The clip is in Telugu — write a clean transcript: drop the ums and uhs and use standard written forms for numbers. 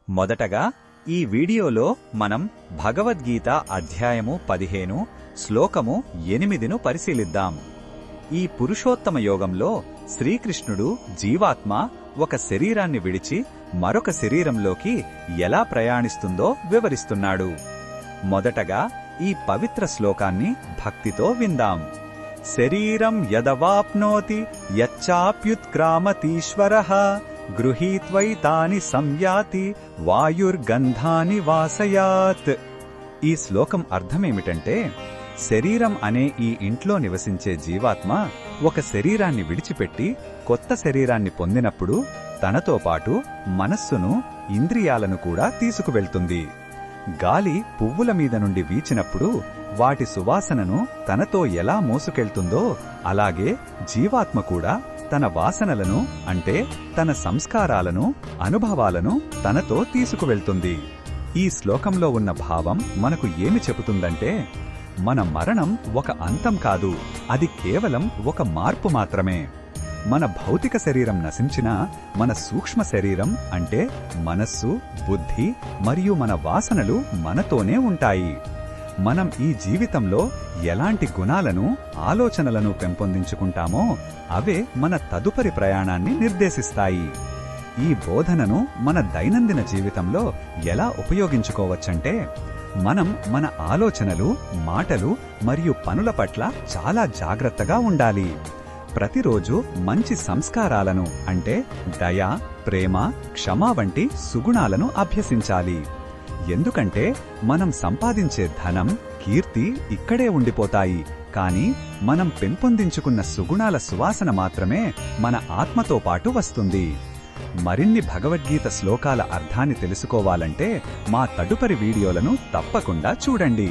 మొదటగా ఈ వీడియోలో మనం భగవద్గీత అధ్యాయము 15 శ్లోకము 8ను పరిశీలిద్దాం. ఈ పురుషోత్తమ యోగంలో శ్రీకృష్ణుడు జీవాత్మ ఒక శరీరాన్ని విడిచి మరొక శరీరంలోకి ఎలా ప్రయాణిస్తుందో వివరిస్తున్నాడు. మొదటగా ఈ పవిత్ర శ్లోకాన్ని భక్తితో విందాం. శరీరం యదవాప్నోతి యచ్చాప్యుత్క్రామతీశ్వరః గృహీత్వైతాని సంయాతి వాయుర్గంధాని వాసయాత్. ఈ శ్లోకం అర్థమేమిటంటే, శరీరం అనే ఈ ఇంట్లో నివసించే జీవాత్మ ఒక శరీరాన్ని విడిచిపెట్టి కొత్త శరీరాన్ని పొందినప్పుడు తనతో పాటు మనస్సును, ఇంద్రియాలను కూడా తీసుకువెళ్తుంది. గాలి పువ్వుల మీద నుండి వీచినప్పుడు వాటి సువాసనను తనతో ఎలా మోసుకెళ్తుందో అలాగే జీవాత్మ కూడా తన వాసనలను, అంటే తన సంస్కారాలను, అనుభవాలను తనతో తీసుకువెళ్తుంది. ఈ శ్లోకంలో ఉన్న భావం మనకు ఏమి చెబుతుందంటే, మన మరణం ఒక అంతం కాదు, అది కేవలం ఒక మార్పు మాత్రమే. మన భౌతిక శరీరం నశించినా మన సూక్ష్మ శరీరం అంటే మనస్సు, బుద్ధి మరియు మన వాసనలు మనతోనే ఉంటాయి. మనం ఈ జీవితంలో ఎలాంటి గుణాలను, ఆలోచనలను పెంపొందించుకుంటామో అవే మన తదుపరి ప్రయాణాన్ని నిర్దేశిస్తాయి. ఈ బోధనను మన దైనందిన జీవితంలో ఎలా ఉపయోగించుకోవచ్చంటే, మనం మన ఆలోచనలు, మాటలు మరియు పనుల పట్ల చాలా జాగ్రత్తగా ఉండాలి. ప్రతిరోజు మంచి సంస్కారాలను అంటే దయ, ప్రేమ, క్షమ వంటి సుగుణాలను అభ్యసించాలి. ఎందుకంటే మనం సంపాదించే ధనం, కీర్తి ఇక్కడే ఉండిపోతాయి, కానీ మనం పెంపొందించుకున్న సుగుణాల సువాసన మాత్రమే మన ఆత్మతో పాటు వస్తుంది. మరిన్ని భగవద్గీత శ్లోకాల అర్థాన్ని తెలుసుకోవాలంటే మా తదుపరి వీడియోలను తప్పకుండా చూడండి.